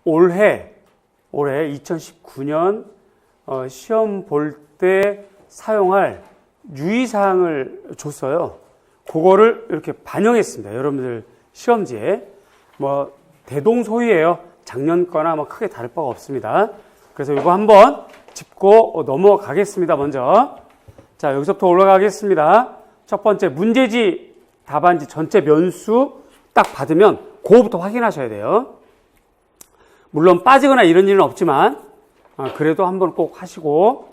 올해 2019년 시험 볼 때 사용할 유의사항을 줬어요. 그거를 이렇게 반영했습니다. 여러분들 시험지에. 뭐 대동소이예요. 작년 거나 뭐 크게 다를 바가 없습니다. 그래서 이거 한번 짚고 넘어가겠습니다. 먼저. 자, 여기서부터 올라가겠습니다. 첫 번째, 문제지 답안지 전체 면수 딱 받으면 그거부터 확인하셔야 돼요. 물론 빠지거나 이런 일은 없지만 그래도 한번 꼭 하시고,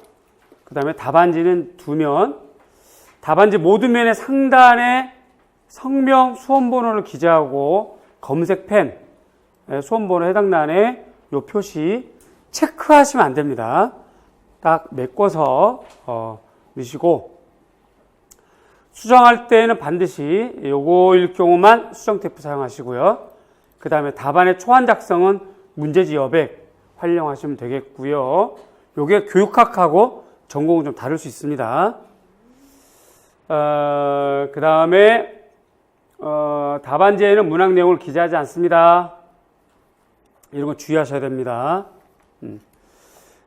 그 다음에 답안지는 2면, 답안지 모든 면의 상단에 성명, 수험번호를 기재하고 검색펜, 수험번호 해당欄에 요 표시 체크하시면 안 됩니다. 딱 메꿔서 넣으시고, 수정할 때는 반드시 요거일 경우만 수정 테이프 사용하시고요. 그 다음에 답안의 초안 작성은 문제지 여백 활용하시면 되겠고요. 요게 교육학하고 전공은 좀 다를 수 있습니다. 그 다음에 답안지에는 문항 내용을 기재하지 않습니다. 이런 거 주의하셔야 됩니다.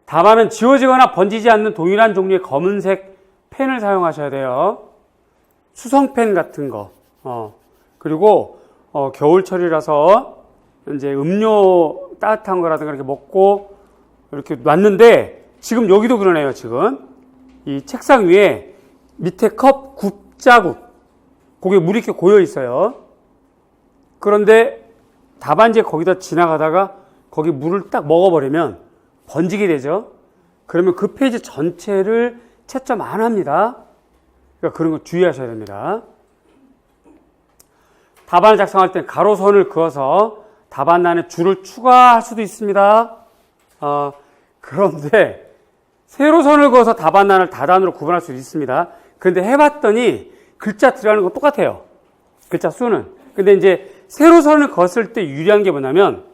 답안은 지워지거나 번지지 않는 동일한 종류의 검은색 펜을 사용하셔야 돼요. 수성펜 같은 거. 그리고 겨울철이라서 이제 음료 따뜻한 거라든가 이렇게 먹고 이렇게 놨는데, 지금 여기도 그러네요. 지금 이 책상 위에 밑에 컵 굽자국, 거기에 물이 이렇게 고여 있어요. 그런데 답안지에 거기다 지나가다가 거기 물을 딱 먹어버리면 번지게 되죠. 그러면 그 페이지 전체를 채점 안 합니다. 그러니까 그런 거 주의하셔야 됩니다. 답안을 작성할 때 가로선을 그어서 답안란에 줄을 추가할 수도 있습니다. 그런데 세로선을 그어서 답안란을 다단으로 구분할 수도 있습니다. 그런데 해봤더니 글자 들어가는 거 똑같아요. 글자 수는. 근데 이제 세로선을 그었을 때 유리한 게 뭐냐면,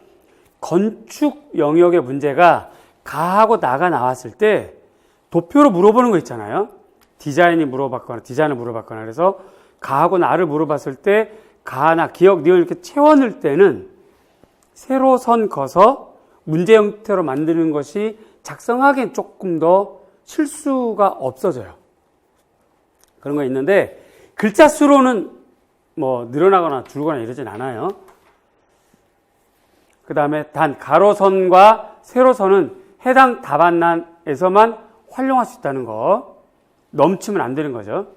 건축 영역의 문제가 가하고 나가 나왔을 때 도표로 물어보는 거 있잖아요. 디자인을 물어봤거나 그래서 가하고 나를 물어봤을 때 가나 기억, 니을 이렇게 채워 넣을 때는 세로선 그어서 문제 형태로 만드는 것이 작성하기엔 조금 더 실수가 없어져요. 그런 거 있는데, 글자 수로는 뭐 늘어나거나 줄거나 이러진 않아요. 그 다음에 단 가로선과 세로선은 해당 답안란에서만 활용할 수 있다는 거, 넘치면 안 되는 거죠.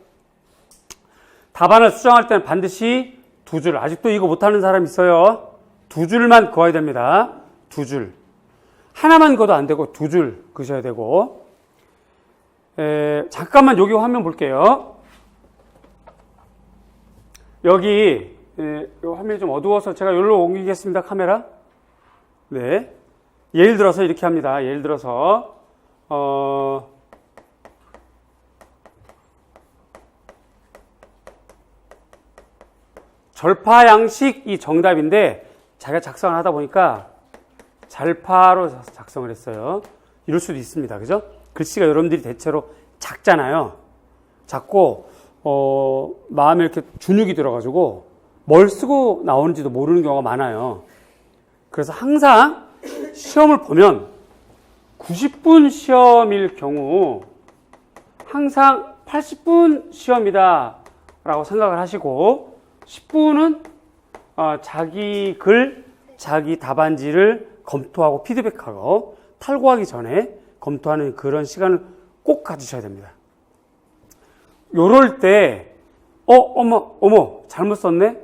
답안을 수정할 때는 반드시 2줄, 아직도 이거 못하는 사람 있어요. 2줄만 그어야 됩니다. 2줄. 하나만 그어도 안 되고 2줄 그으셔야 되고. 잠깐만 여기 화면 볼게요. 여기 이 화면이 좀 어두워서 제가 여기로 옮기겠습니다. 카메라. 네. 예를 들어서 이렇게 합니다. 예를 들어서 절파 양식이 정답인데 자기가 작성을 하다 보니까 잘파로 작성을 했어요. 이럴 수도 있습니다. 그죠? 글씨가 여러분들이 대체로 작잖아요. 작고 마음에 이렇게 준육이 들어가지고 뭘 쓰고 나오는지도 모르는 경우가 많아요. 그래서 항상 시험을 보면 90분 시험일 경우 항상 80분 시험이다 라고 생각을 하시고, 10분은 자기 글, 자기 답안지를 검토하고 피드백하고 탈고하기 전에 검토하는 그런 시간을 꼭 가지셔야 됩니다. 요럴 때 어머 잘못 썼네.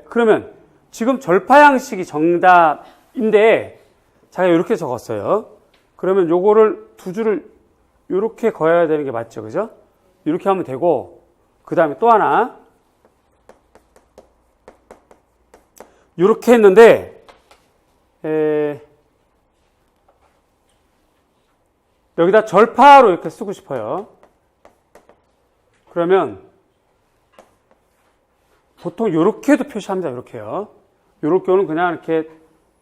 그러면 지금 절파 양식이 정답인데 자기가 이렇게 적었어요. 그러면 요거를 2줄을 이렇게 그어야 되는 게 맞죠, 그죠? 이렇게 하면 되고, 그 다음에 또 하나 이렇게 했는데 여기다 절파로 이렇게 쓰고 싶어요. 그러면 보통 이렇게도 표시합니다. 이렇게요. 이렇게는 그냥 이렇게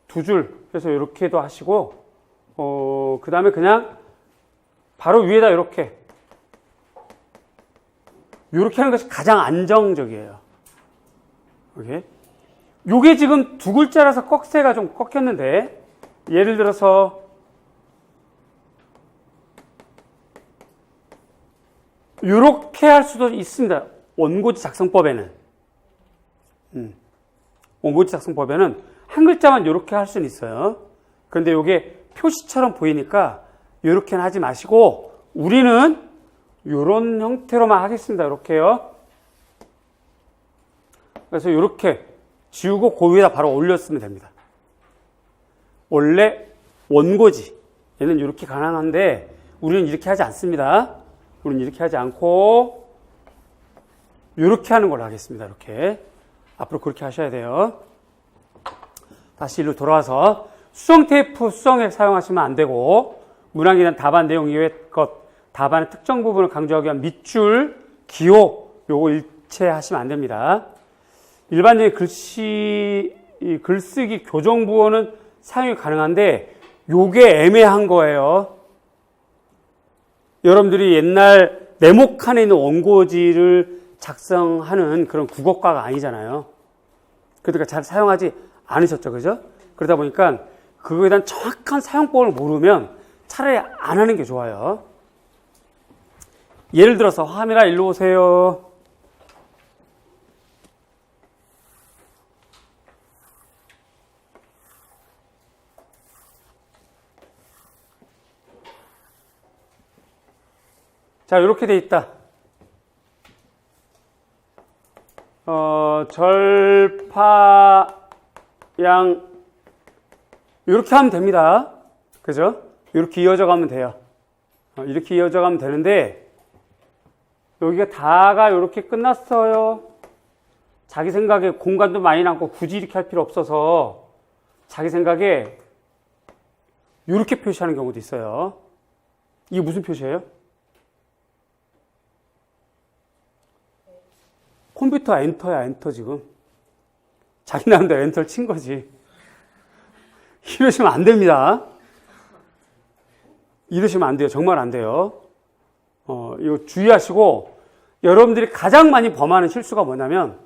2줄 해서 이렇게도 하시고, 그 다음에 그냥 바로 위에다 이렇게 하는 것이 가장 안정적이에요. 오케이? 요게 지금 2글자라서 꺽쇠가 좀 꺾였는데, 예를 들어서 이렇게 할 수도 있습니다. 원고지 작성법에는. 원고지 작성법에는 한 글자만 이렇게 할 수는 있어요. 그런데 이게 표시처럼 보이니까 이렇게는 하지 마시고 우리는 이런 형태로만 하겠습니다. 이렇게요. 그래서 이렇게 지우고 그 위에다 바로 올렸으면 됩니다. 원래 원고지 얘는 이렇게 가능한데 우리는 이렇게 하지 않습니다. 우리는 이렇게 하지 않고 이렇게 하는 걸로 하겠습니다. 이렇게 앞으로 그렇게 하셔야 돼요. 다시 일로 돌아와서 수정 테이프, 수정액 사용하시면 안 되고 문항이란 답안 내용 이외의 것, 답안의 특정 부분을 강조하기 위한 밑줄, 기호 요거 일체하시면 안 됩니다. 일반적인 글쓰기 교정부호는 사용이 가능한데 요게 애매한 거예요. 여러분들이 옛날 네모칸에 있는 원고지를 작성하는 그런 국어과가 아니잖아요. 그러니까 잘 사용하지 않으셨죠, 그죠? 그러다 보니까 그거에 대한 정확한 사용법을 모르면 차라리 안 하는 게 좋아요. 예를 들어서 화면아 일로 오세요. 자, 이렇게 돼 있다. 절파양 이렇게 하면 됩니다. 그죠? 이렇게 이어져 가면 돼요. 이렇게 이어져 가면 되는데 여기가 다가 이렇게 끝났어요. 자기 생각에 공간도 많이 남고 굳이 이렇게 할 필요 없어서 자기 생각에 이렇게 표시하는 경우도 있어요. 이게 무슨 표시예요? 컴퓨터 엔터야, 엔터 지금. 자기 나름대로 엔터를 친 거지. 이러시면 안 됩니다. 이러시면 안 돼요. 정말 안 돼요. 이거 주의하시고, 여러분들이 가장 많이 범하는 실수가 뭐냐면,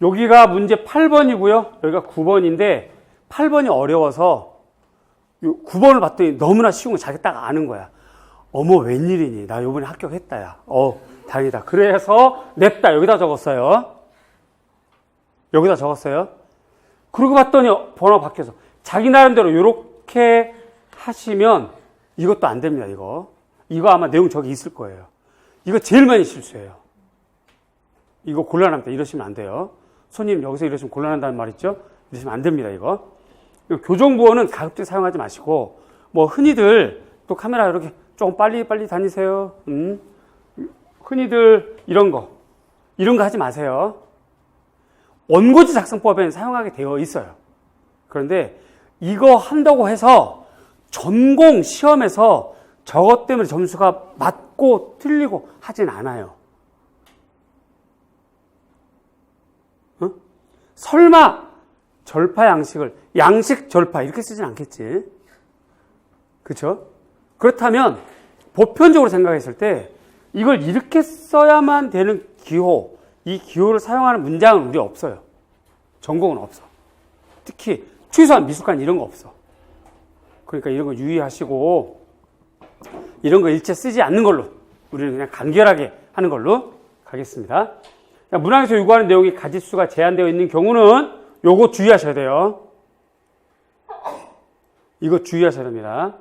여기가 문제 8번이고요. 여기가 9번인데 8번이 어려워서 9번을 봤더니 너무나 쉬운 거 자기 딱 아는 거야. 어머 웬일이니? 나 이번에 합격했다 야. 다행이다. 그래서 냅다 여기다 적었어요. 여기다 적었어요. 그러고 봤더니 번호 바뀌어서 자기 나름대로 이렇게 하시면 이것도 안 됩니다. 이거 아마 내용 저기 있을 거예요. 이거 제일 많이 실수해요. 이거 곤란합니다. 이러시면 안 돼요. 손님 여기서 이러시면 곤란한다는 말 있죠? 이러시면 안 됩니다. 이거 교정부호는 가급적 사용하지 마시고 뭐 흔히들 또 카메라 이렇게 조금 빨리 다니세요. 흔히들 이런 거 하지 마세요. 원고지 작성법에는 사용하게 되어 있어요. 그런데 이거 한다고 해서 전공 시험에서 저것 때문에 점수가 맞고 틀리고 하진 않아요. 설마 절파 양식을 양식 절파 이렇게 쓰진 않겠지. 그렇죠? 그렇다면 보편적으로 생각했을 때 이걸 이렇게 써야만 되는 기호, 이 기호를 사용하는 문장은 우리 없어요. 전공은 없어. 특히 최소한 미술관 이런 거 없어. 그러니까 이런 거 유의하시고 이런 거 일체 쓰지 않는 걸로 우리는 그냥 간결하게 하는 걸로 가겠습니다. 문항에서 요구하는 내용이 가짓수가 제한되어 있는 경우는 요거 주의하셔야 돼요. 이거 주의하셔야 됩니다.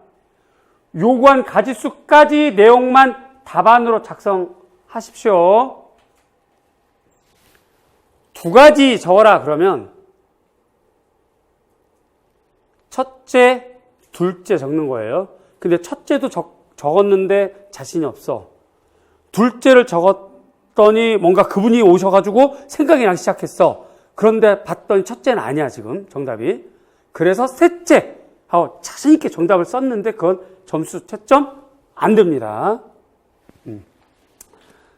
요구한 가짓수까지 내용만 답안으로 작성하십시오. 두 가지 적어라 그러면 첫째, 둘째 적는 거예요. 근데 첫째도 적었는데 자신이 없어. 둘째를 적었더니 뭔가 그분이 오셔가지고 생각이 나기 시작했어. 그런데 봤더니 첫째는 아니야 지금 정답이. 그래서 셋째 하고 자신있게 정답을 썼는데 그건 점수 채점 안 됩니다.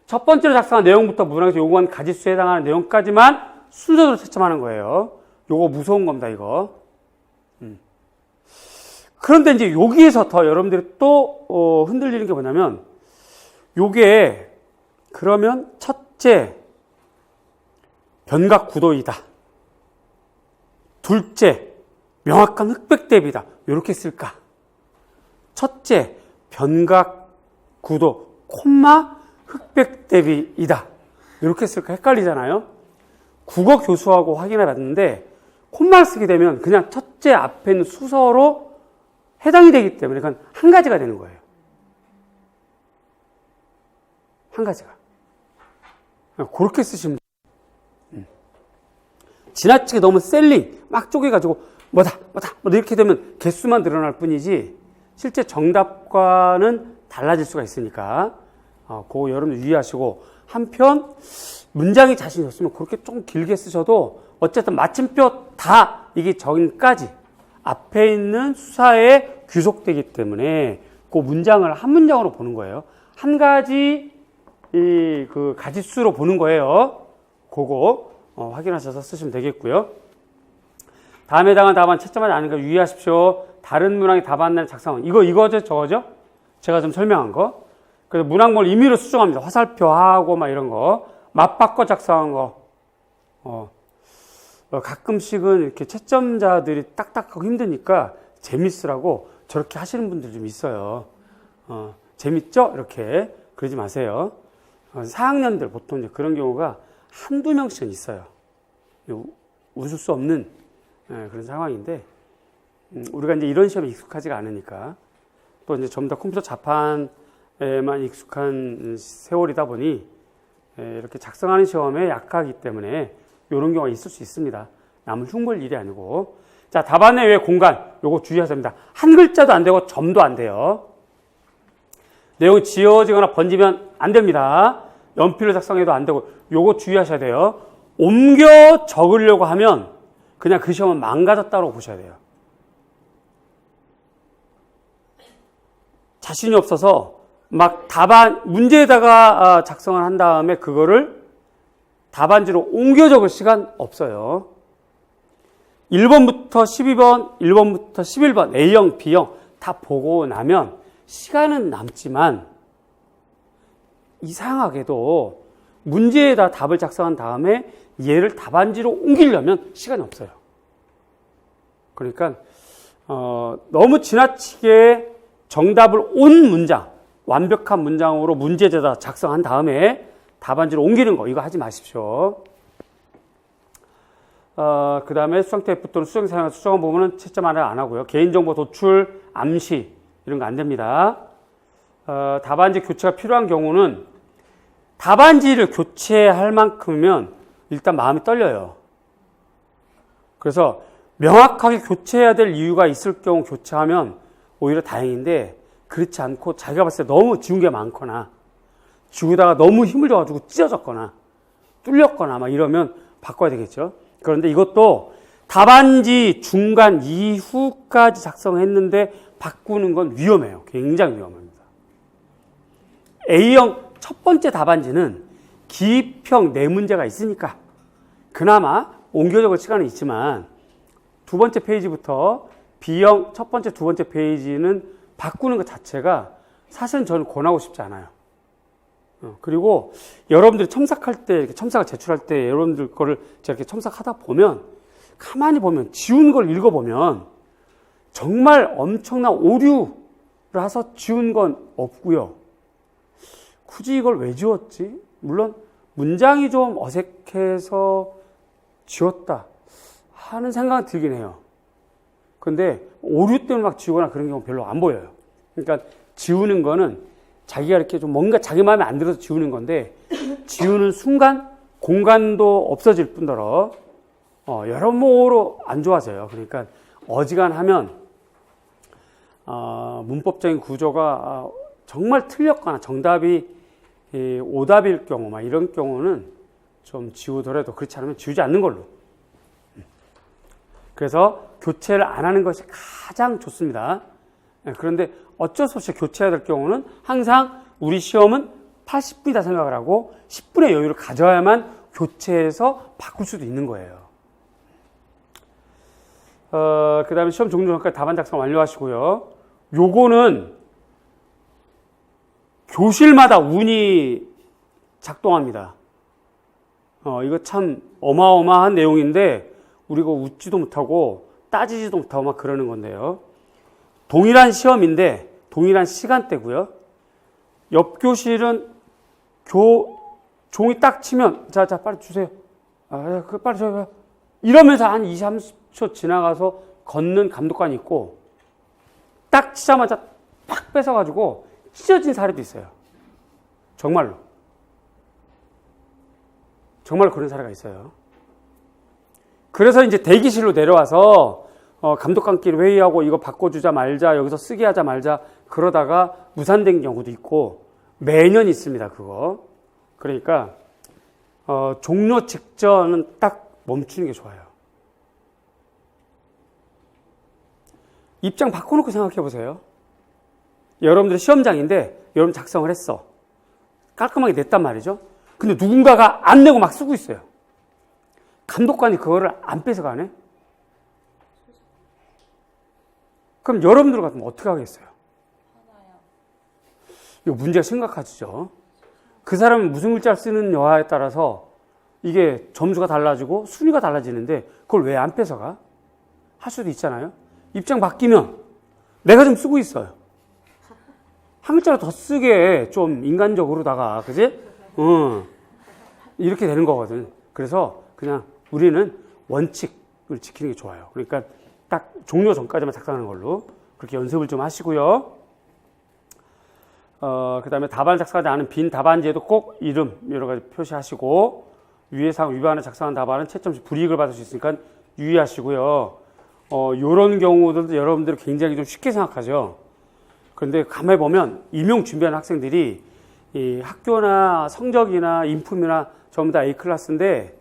첫 번째로 작성한 내용부터 문항에서 요구한 가짓수에 해당하는 내용까지만 순서대로 채점하는 거예요. 요거 무서운 겁니다 이거. 그런데 이제 여기에서 더 여러분들이 또 흔들리는 게 뭐냐면, 요게 그러면 첫째 변각 구도이다. 둘째 명확한 흑백 대비다. 이렇게 쓸까? 첫째 변각 구도 콤마 흑백 대비이다. 이렇게 쓸까? 헷갈리잖아요. 국어 교수하고 확인해 봤는데 콤마를 쓰게 되면 그냥 첫째 앞에 있는 수서로 해당이 되기 때문에 그건 한 가지가 되는 거예요. 한 가지가. 그렇게 쓰시면 돼요. 지나치게 너무 셀링 막 쪼개가지고 뭐다 이렇게 되면 개수만 늘어날 뿐이지 실제 정답과는 달라질 수가 있으니까 그거 여러분 유의하시고, 한편 문장이 자신이 없으면 그렇게 좀 길게 쓰셔도 어쨌든 마침표 다 이게 정인까지 앞에 있는 수사에 귀속되기 때문에 그 문장을 한 문장으로 보는 거예요. 한 가지 그 가지수로 보는 거예요. 그거 확인하셔서 쓰시면 되겠고요. 다음에 해당한 답안 채점하지 않은 거 유의하십시오. 다른 문항의 답안을 작성하면 이거죠, 저거죠? 제가 좀 설명한 거. 그래서 문항목을 임의로 수정합니다. 화살표하고 막 이런 거 맞바꿔 작성한 거. 가끔씩은 이렇게 채점자들이 딱딱하고 힘드니까 재밌으라고 저렇게 하시는 분들 좀 있어요. 재밌죠? 이렇게 그러지 마세요. 4학년들 보통 이제 그런 경우가 한두 명씩은 있어요. 웃을 수 없는 그런 상황인데, 우리가 이제 이런 시험에 익숙하지가 않으니까, 또 이제 전부 다 컴퓨터 자판에만 익숙한 세월이다 보니 이렇게 작성하는 시험에 약하기 때문에 이런 경우가 있을 수 있습니다. 남을 흉볼 일이 아니고. 자, 답안 내외 공간 요거 주의하셔야 됩니다. 한 글자도 안 되고 점도 안 돼요. 내용이 지워지거나 번지면 안 됩니다. 연필로 작성해도 안 되고 요거 주의하셔야 돼요. 옮겨 적으려고 하면 그냥 그 시험은 망가졌다고 보셔야 돼요. 자신이 없어서 막 답안 문제에다가 작성을 한 다음에 그거를 답안지로 옮겨 적을 시간 없어요. 1번부터 12번, 1번부터 11번, A형, B형 다 보고 나면 시간은 남지만 이상하게도 문제에다 답을 작성한 다음에 얘를 답안지로 옮기려면 시간이 없어요. 그러니까 너무 지나치게 정답을 온 문장, 완벽한 문장으로 문제에다 작성한 다음에 답안지로 옮기는 거 이거 하지 마십시오. 그 다음에 수정 테이프 또는 수정 사용한 수정한 부분은 채점 안 하고요. 개인정보 도출, 암시 이런 거 안 됩니다. 답안지 교체가 필요한 경우는 답안지를 교체할 만큼이면 일단 마음이 떨려요. 그래서 명확하게 교체해야 될 이유가 있을 경우 교체하면 오히려 다행인데, 그렇지 않고 자기가 봤을 때 너무 지운 게 많거나 지우다가 너무 힘을 줘가지고 찢어졌거나 뚫렸거나 막 이러면 바꿔야 되겠죠. 그런데 이것도 답안지 중간 이후까지 작성했는데 바꾸는 건 위험해요. 굉장히 위험합니다. A형 첫 번째 답안지는 기입형 4문제가 있으니까 그나마 옮겨 적을 시간은 있지만, 두 번째 페이지부터 B형 첫 번째, 두 번째 페이지는 바꾸는 것 자체가 사실은 저는 권하고 싶지 않아요. 그리고 여러분들이 첨삭할 때, 이렇게 첨삭을 제출할 때 여러분들 거를 제가 이렇게 첨삭하다 보면, 가만히 보면, 지운 걸 읽어보면 정말 엄청난 오류를 해서 지운 건 없고요. 굳이 이걸 왜 지웠지? 물론 문장이 좀 어색해서 지웠다 하는 생각은 들긴 해요. 근데 오류 때문에 막 지우거나 그런 경우 별로 안 보여요. 그러니까 지우는 거는 자기가 이렇게 좀 뭔가 자기 마음에 안 들어서 지우는 건데, 지우는 순간 공간도 없어질 뿐더러 여러모로 안 좋아져요. 그러니까 어지간하면 문법적인 구조가 정말 틀렸거나 정답이 오답일 경우 막 이런 경우는 좀 지우더라도, 그렇지 않으면 지우지 않는 걸로. 그래서 교체를 안 하는 것이 가장 좋습니다. 그런데 어쩔 수 없이 교체해야 될 경우는 항상 우리 시험은 80분이다 생각을 하고 10분의 여유를 가져야만 교체해서 바꿀 수도 있는 거예요. 그 다음에 시험 종료 전까지 답안 작성 완료하시고요. 요거는 교실마다 운이 작동합니다. 이거 참 어마어마한 내용인데 우리가 웃지도 못하고 따지지도 못하고 막 그러는 건데요. 동일한 시험인데 동일한 시간대고요. 옆 교실은 종이 딱 치면 자 빨리 주세요. 빨리 줘요. 이러면서 한 20, 30초 지나가서 걷는 감독관이 있고 딱 치자마자 팍 뺏어가지고 찢어진 사례도 있어요. 정말로 그런 사례가 있어요. 그래서 이제 대기실로 내려와서 감독관끼리 회의하고 이거 바꿔주자 말자, 여기서 쓰게 하자 말자 그러다가 무산된 경우도 있고 매년 있습니다. 그거. 그러니까 종료 직전은 딱 멈추는 게 좋아요. 입장 바꿔놓고 생각해 보세요. 여러분들 시험장인데 여러분 작성을 했어. 깔끔하게 냈단 말이죠. 근데 누군가가 안 내고 막 쓰고 있어요. 감독관이 그거를 안 뺏어가네? 그럼 여러분들 같으면 어떻게 하겠어요? 이거 문제가 심각하죠. 그 사람이 무슨 글자를 쓰는 여하에 따라서 이게 점수가 달라지고 순위가 달라지는데 그걸 왜 안 뺏어가? 할 수도 있잖아요. 입장 바뀌면 내가 좀 쓰고 있어요. 한 글자로 더 쓰게 좀 인간적으로다가, 그지? 이렇게 되는 거거든. 그래서 그냥 우리는 원칙을 지키는 게 좋아요. 그러니까 딱 종료 전까지만 작성하는 걸로 그렇게 연습을 좀 하시고요. 그 다음에 답안 작성하지 않은 빈 답안지에도 꼭 이름 여러 가지 표시하시고 위의 사항 위반에 작성한 답안은 채점시 불이익을 받을 수 있으니까 유의하시고요. 요런 경우들도 여러분들이 굉장히 좀 쉽게 생각하죠. 그런데 가만히 보면 임용 준비하는 학생들이 이 학교나 성적이나 인품이나 전부 다 A클래스인데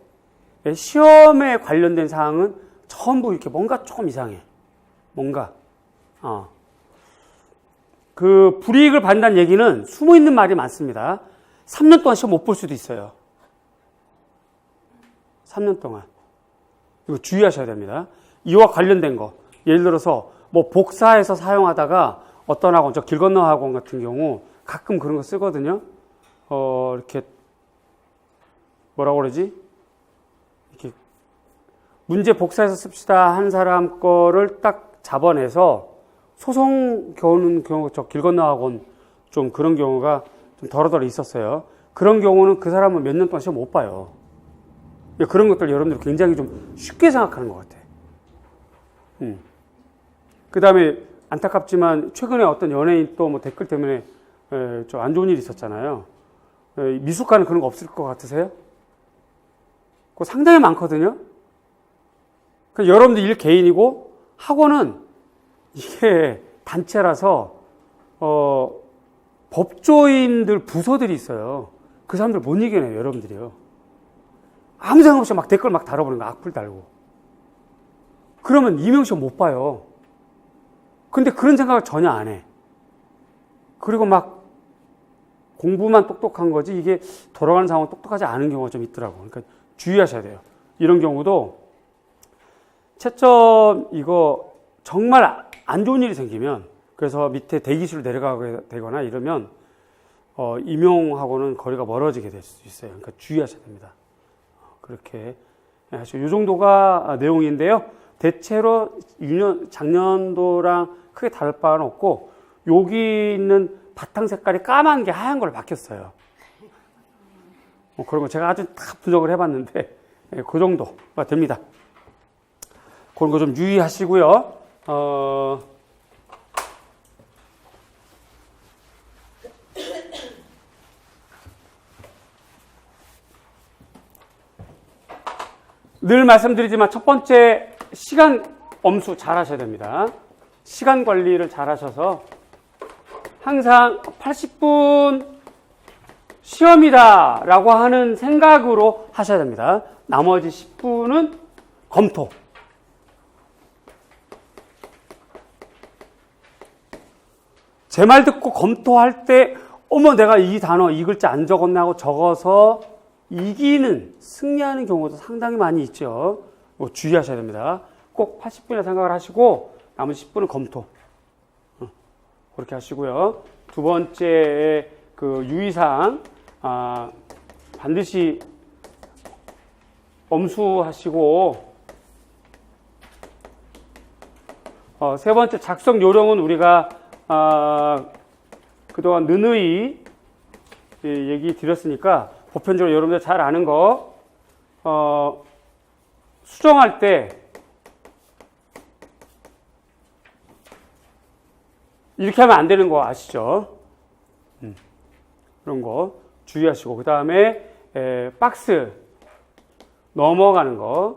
시험에 관련된 사항은 전부 이렇게 뭔가 조금 이상해. 뭔가. 그 불이익을 받는다는 얘기는 숨어있는 말이 많습니다. 3년 동안 시험 못 볼 수도 있어요. 3년 동안. 이거 주의하셔야 됩니다. 이와 관련된 거. 예를 들어서 뭐 복사해서 사용하다가 어떤 학원, 저 길 건너 학원 같은 경우 가끔 그런 거 쓰거든요. 이렇게 뭐라고 그러지? 이렇게 문제 복사해서 씁시다 한 사람 거를 딱 잡아내서 소송 겨우는 경우, 저 길 건너 학원 좀 그런 경우가 좀 더러더러 있었어요. 그런 경우는 그 사람은 몇 년 동안 시험 못 봐요. 그런 것들 여러분들 굉장히 좀 쉽게 생각하는 것 같아. 그 다음에 안타깝지만 최근에 어떤 연예인 또 뭐 댓글 때문에 좀 안 좋은 일이 있었잖아요. 미숙가는 그런 거 없을 것 같으세요? 그거 상당히 많거든요. 그러니까 여러분들 일 개인이고 학원은 이게 단체라서 법조인들 부서들이 있어요. 그 사람들 못 이겨내요. 여러분들이요. 아무 생각 없이 막 댓글 막 달아버리는 거. 악플 달고. 그러면 임용시험 못 봐요. 근데 그런 생각을 전혀 안 해. 그리고 막 공부만 똑똑한 거지 이게 돌아가는 상황은 똑똑하지 않은 경우가 좀 있더라고. 그러니까 주의하셔야 돼요. 이런 경우도 채점 이거 정말 안 좋은 일이 생기면 그래서 밑에 대기실로 내려가게 되거나 이러면 임용하고는 거리가 멀어지게 될 수 있어요. 그러니까 주의하셔야 됩니다. 그렇게 하시고 이 정도가 내용인데요. 대체로 작년도랑 크게 다를 바는 없고 여기 있는 바탕 색깔이 까만 게 하얀 걸로 바뀌었어요. 그런 거 제가 아주 다 분석을 해봤는데 그 정도가 됩니다. 그런 거 좀 유의하시고요. 늘 말씀드리지만 첫 번째 시간 엄수 잘 하셔야 됩니다. 시간 관리를 잘 하셔서 항상 80분 시험이다 라고 하는 생각으로 하셔야 됩니다. 나머지 10분은 검토. 제 말 듣고 검토할 때 어머 내가 이 단어 이 글자 안 적었나 하고 적어서 이기는 승리하는 경우도 상당히 많이 있죠. 주의하셔야 됩니다. 꼭 80분이라 생각을 하시고 나머지 10분은 검토. 그렇게 하시고요. 두 번째 그 유의사항 반드시 엄수하시고 세 번째 작성 요령은 우리가 그동안 느느이 얘기 드렸으니까 보편적으로 여러분들 잘 아는 거 수정할 때 이렇게 하면 안 되는 거 아시죠? 그런 거 주의하시고 그 다음에 박스 넘어가는 거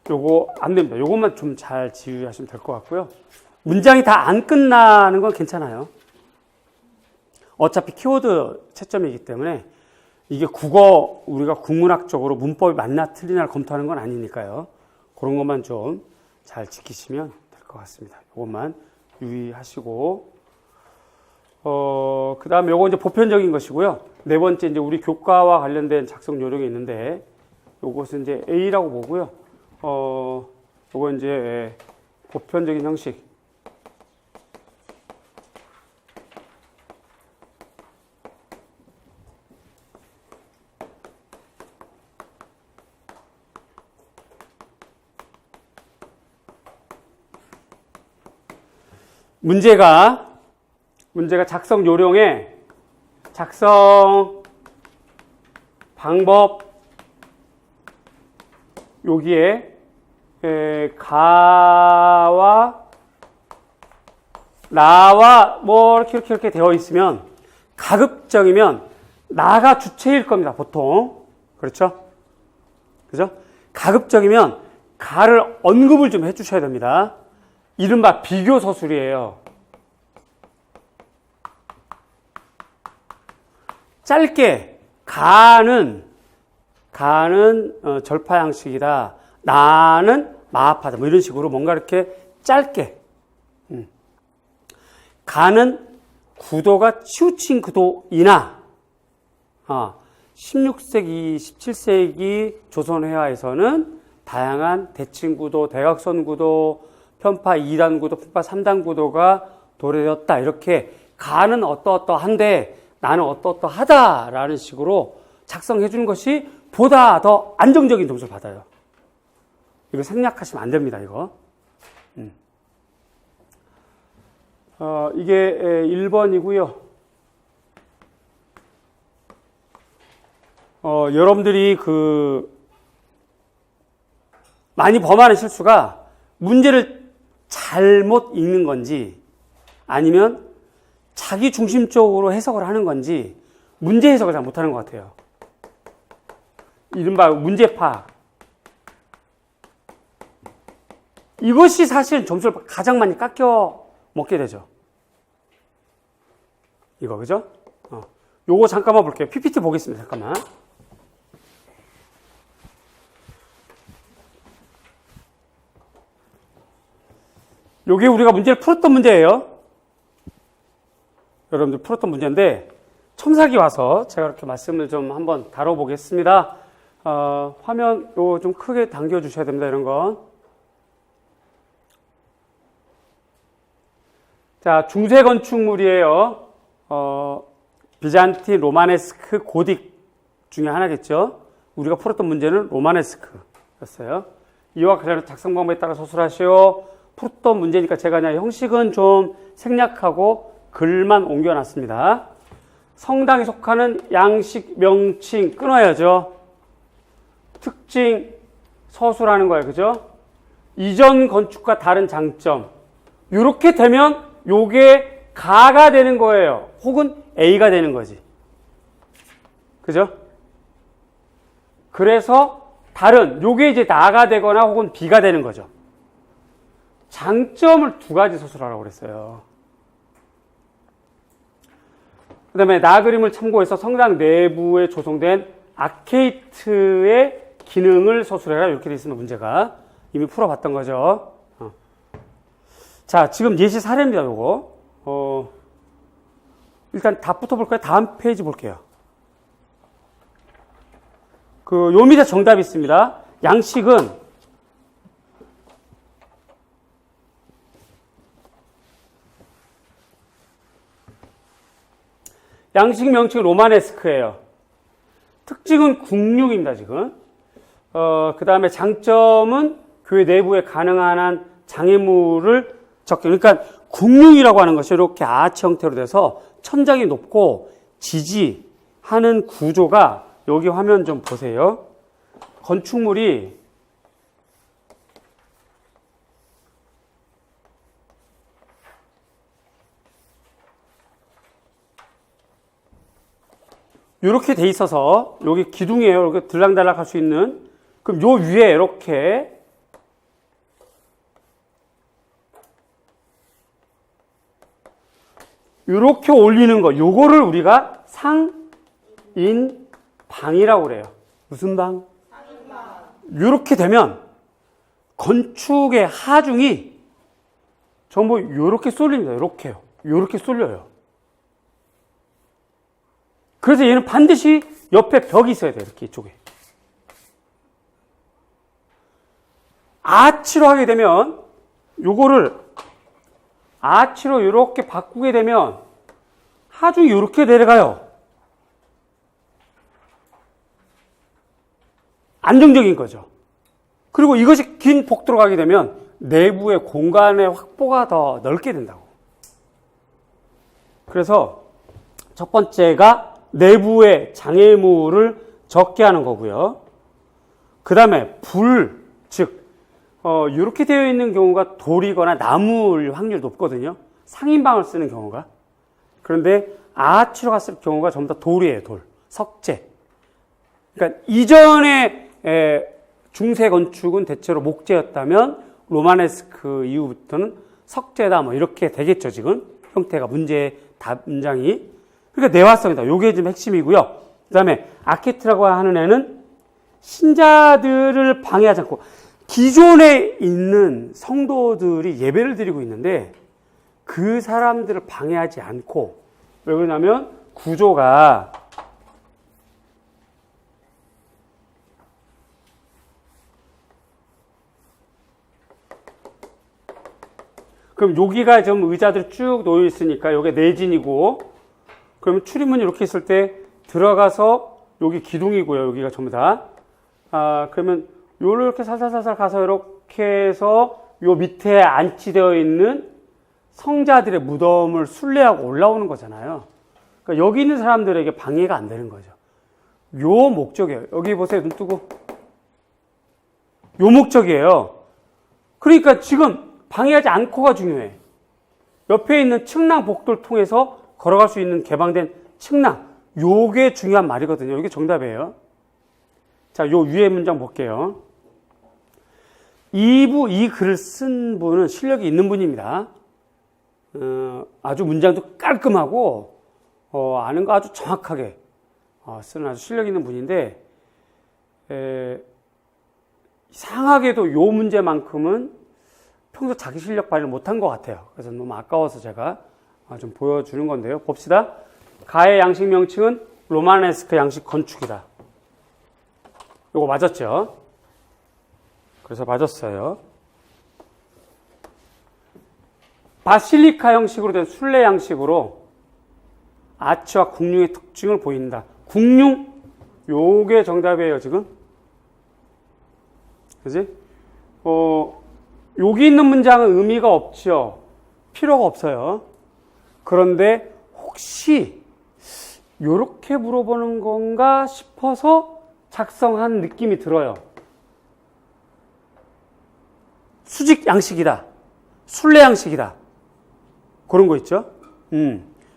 요거 안 됩니다. 요것만 좀 잘 지휘하시면 될 것 같고요. 문장이 다 안 끝나는 건 괜찮아요. 어차피 키워드 채점이기 때문에 이게 국어 우리가 국문학적으로 문법이 맞나 틀리나를 검토하는 건 아니니까요. 그런 것만 좀 잘 지키시면 될 것 같습니다. 이것만 유의하시고 그 다음에 요거 이제 보편적인 것이고요. 네 번째 이제 우리 교과와 관련된 작성 요령이 있는데 요것은 이제 A라고 보고요. 요거 이제 보편적인 형식. 문제가 작성 요령에 작성 방법 여기에 가와 나와 뭐 이렇게 되어 있으면 가급적이면 나가 주체일 겁니다. 보통 그렇죠? 그죠? 가급적이면 가를 언급을 좀 해주셔야 됩니다. 이른바 비교 서술이에요. 짧게 가는 절파 양식이다. 나는 마합하다. 뭐 이런 식으로 뭔가 이렇게 짧게. 가는 구도가 치우친 구도이나 16세기, 17세기 조선회화에서는 다양한 대칭 구도, 대각선 구도, 편파 2단 구도, 편파 3단 구도가 도래되었다. 이렇게 가는 어떠어떠한데 나는 어떠어떠하다라는 식으로 작성해 주는 것이 보다 더 안정적인 점수를 받아요. 이거 생략하시면 안 됩니다. 이거. 이게 1번이고요. 여러분들이 많이 범하는 실수가 문제를 잘못 읽는 건지 아니면 자기 중심적으로 해석을 하는 건지 문제 해석을 잘 못하는 것 같아요. 이른바 문제 파악. 이것이 사실 점수를 가장 많이 깎여 먹게 되죠. 이거 그죠? 요거 잠깐만 볼게요. PPT 보겠습니다. 잠깐만. 요게 우리가 문제를 풀었던 문제예요. 여러분들 풀었던 문제인데 첨삭이 와서 제가 이렇게 말씀을 좀 한번 다뤄보겠습니다. 화면 요 좀 크게 당겨 주셔야 됩니다. 이런 건. 자, 중세 건축물이에요. 비잔틴, 로마네스크, 고딕 중에 하나겠죠. 우리가 풀었던 문제는 로마네스크였어요. 이와 관련한 작성 방법에 따라 서술하시오. 풀었던 문제니까 제가 그냥 형식은 좀 생략하고 글만 옮겨놨습니다. 성당에 속하는 양식, 명칭 끊어야죠. 특징, 서술하는 거예요. 그죠? 이전 건축과 다른 장점. 이렇게 되면 요게 가가 되는 거예요. 혹은 A가 되는 거지. 그죠? 그래서 다른, 요게 이제 나가 되거나 혹은 B가 되는 거죠. 장점을 두 가지 서술하라고 그랬어요. 그 다음에 나 그림을 참고해서 성당 내부에 조성된 아케이트의 기능을 서술해라. 이렇게 돼 있으면 문제가 이미 풀어봤던 거죠. 자, 지금 예시 사례입니다. 요거. 일단 답부터 볼까요? 다음 페이지 볼게요. 요 밑에 정답이 있습니다. 양식은 양식 명칭은 로마네스크예요. 특징은 국육입니다, 지금. 그 다음에 장점은 교회 내부에 가능한 한 장애물을 적게, 그러니까 국육이라고 하는 것이 이렇게 아치 형태로 돼서 천장이 높고 지지하는 구조가 여기 화면 좀 보세요. 건축물이 이렇게 돼 있어서 여기 기둥이에요. 이렇게 들락달락 할 수 있는. 그럼 요 위에 이렇게 올리는 거, 요거를 우리가 상인방이라고 그래요. 무슨 방? 상인방. 이렇게 되면 건축의 하중이 전부 요렇게 쏠립니다. 요렇게요. 요렇게 쏠려요. 그래서 얘는 반드시 옆에 벽이 있어야 돼요. 이렇게 이쪽에. 아치로 하게 되면 요거를 아치로 이렇게 바꾸게 되면 하중이 이렇게 내려가요. 안정적인 거죠. 그리고 이것이 긴 폭도로 가게 되면 내부의 공간의 확보가 더 넓게 된다고. 그래서 첫 번째가 내부의 장애물을 적게 하는 거고요. 그 다음에 즉 이렇게 되어 있는 경우가 돌이거나 나무일 확률이 높거든요. 상인방을 쓰는 경우가. 그런데 아치로 갔을 경우가 전부 다 돌이에요. 돌, 석재. 그러니까 이전에 중세 건축은 대체로 목재였다면 로마네스크 이후부터는 석재다 뭐 이렇게 되겠죠. 지금 형태가 문장이. 그러니까 내화성이다. 요게 좀 핵심이고요. 그 다음에 아케트라고 하는 애는 신자들을 방해하지 않고 기존에 있는 성도들이 예배를 드리고 있는데 그 사람들을 방해하지 않고, 왜 그러냐면 구조가 그럼 여기가 좀 의자들 쭉 놓여 있으니까 여기 내진이고, 그러면 출입문이 이렇게 있을 때 들어가서 여기 기둥이고요. 여기가 전부 다. 그러면 요렇게 살살살살 가서 이렇게 해서 요 밑에 안치되어 있는 성자들의 무덤을 순례하고 올라오는 거잖아요. 그러니까 여기 있는 사람들에게 방해가 안 되는 거죠. 요 목적이에요. 여기 보세요. 눈 뜨고. 요 목적이에요. 그러니까 지금 방해하지 않고가 중요해. 옆에 있는 측랑 복도를 통해서 걸어갈 수 있는 개방된 측랑. 요게 중요한 말이거든요. 이게 정답이에요. 자, 요 위에 문장 볼게요. 이 글을 쓴 분은 실력이 있는 분입니다. 아주 문장도 깔끔하고, 아는 거 아주 정확하게 쓰는 아주 실력 있는 분인데, 이상하게도 요 문제만큼은 평소 자기 실력 발휘를 못한 것 같아요. 그래서 너무 아까워서 제가 좀 보여주는 건데요. 봅시다. 가의 양식 명칭은 로마네스크 양식 건축이다. 요거 맞았죠? 그래서 맞았어요. 바실리카 형식으로 된 순례 양식으로 아치와 궁융의 특징을 보인다. 궁융? 요게 정답이에요, 지금. 그지? 여기 있는 문장은 의미가 없죠. 필요가 없어요. 그런데 혹시 요렇게 물어보는 건가 싶어서 작성한 느낌이 들어요. 수직 양식이다. 순례 양식이다. 그런 거 있죠.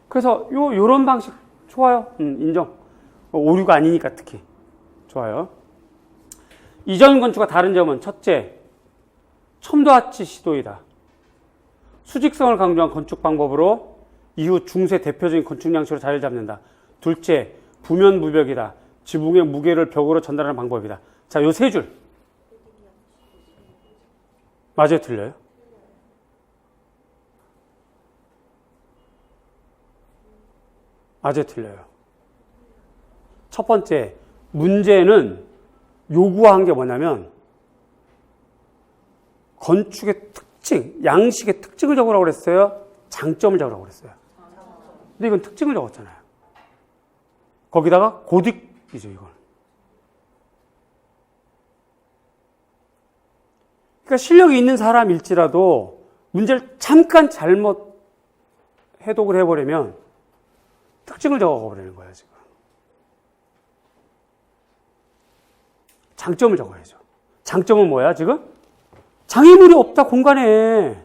그래서 요런 방식 좋아요. 인정. 오류가 아니니까 특히. 좋아요. 이전 건축과 다른 점은 첫째, 첨도아치 시도이다. 수직성을 강조한 건축 방법으로 이후 중세 대표적인 건축 양식으로 자리를 잡는다. 둘째, 부면부벽이다. 지붕의 무게를 벽으로 전달하는 방법이다. 자, 요 세 줄. 맞아요, 틀려요? 맞아요, 틀려요? 첫 번째, 문제는 요구한 게 뭐냐면 건축의 특징, 양식의 특징을 적으라고 그랬어요? 장점을 적으라고 그랬어요? 근데 이건 특징을 적었잖아요. 거기다가 고딕이죠, 이건. 그러니까 실력이 있는 사람일지라도 문제를 잠깐 잘못 해독을 해버리면 특징을 적어버리는 거예요, 지금. 장점을 적어야죠. 장점은 뭐야, 지금? 장애물이 없다, 공간에.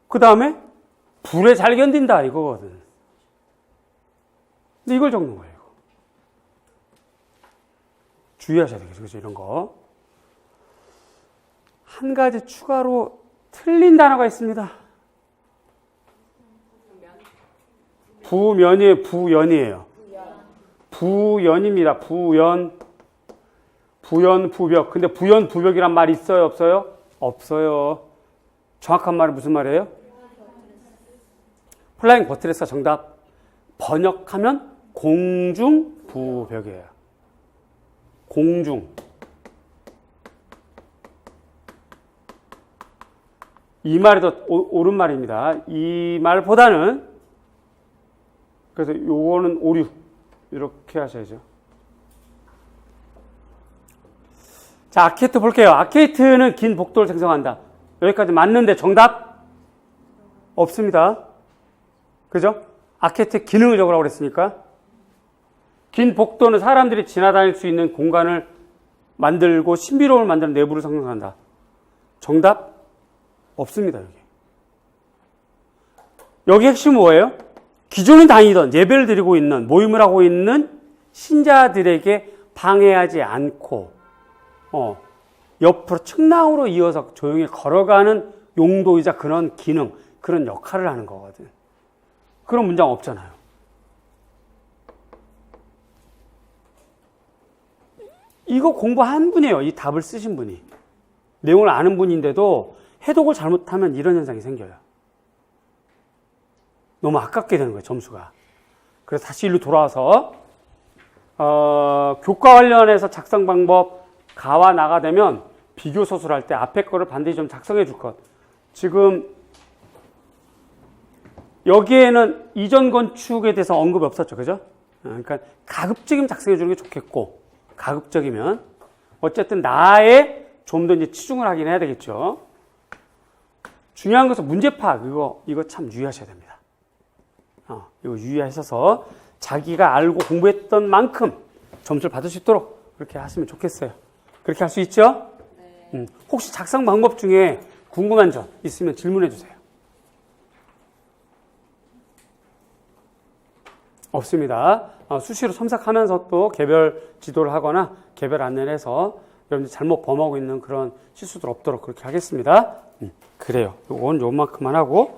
그 다음에 불에 잘 견딘다, 이거거든. 근데 이걸 적는 거예요, 이거. 주의하셔야 되겠죠, 그죠? 이런 거. 한 가지 추가로 틀린 단어가 있습니다. 부면이에요, 부연이에요. 부연입니다, 부연. 부연, 부벽. 근데 부연, 부벽이란 말이 있어요, 없어요? 없어요. 정확한 말은 무슨 말이에요? 플라잉 버트레스가 정답. 번역하면 공중 부벽이에요. 공중. 이 말이 더 옳은 말입니다. 이 말보다는, 그래서 요거는 오류. 이렇게 하셔야죠. 자, 아케이트 볼게요. 아케이트는 긴 복도를 생성한다. 여기까지 맞는데 정답? 없습니다. 그죠? 아케이트의 기능을 적으라고 그랬으니까. 긴 복도는 사람들이 지나다닐 수 있는 공간을 만들고 신비로움을 만드는 내부를 생성한다. 정답? 없습니다, 여기. 여기 핵심은 뭐예요? 기존에 다니던 예배를 드리고 있는, 모임을 하고 있는 신자들에게 방해하지 않고 옆으로 측량으로 이어서 조용히 걸어가는 용도이자 그런 기능, 그런 역할을 하는 거거든. 그런 문장 없잖아요. 이거 공부한 분이에요. 이 답을 쓰신 분이. 내용을 아는 분인데도 해독을 잘못하면 이런 현상이 생겨요. 너무 아깝게 되는 거예요, 점수가. 그래서 다시 일로 돌아와서 교과 관련해서 작성 방법 가와 나가 되면 비교 서술할 때 앞에 거를 반드시 좀 작성해 줄 것. 지금 여기에는 이전 건축에 대해서 언급이 없었죠, 그죠? 그러니까 가급적이면 작성해 주는 게 좋겠고, 가급적이면 어쨌든 나에 좀 더 이제 치중을 하긴 해야 되겠죠. 중요한 것은 문제 파악, 이거 참 유의하셔야 됩니다. 이거 유의하셔서 자기가 알고 공부했던 만큼 점수를 받을 수 있도록 그렇게 하시면 좋겠어요. 그렇게 할 수 있죠? 네. 혹시 작성 방법 중에 궁금한 점 있으면 질문해 주세요. 없습니다. 수시로 첨삭하면서 또 개별 지도를 하거나 개별 안내를 해서 여러분들 잘못 범하고 있는 그런 실수들 없도록 그렇게 하겠습니다. 그래요. 이건 요만큼만 하고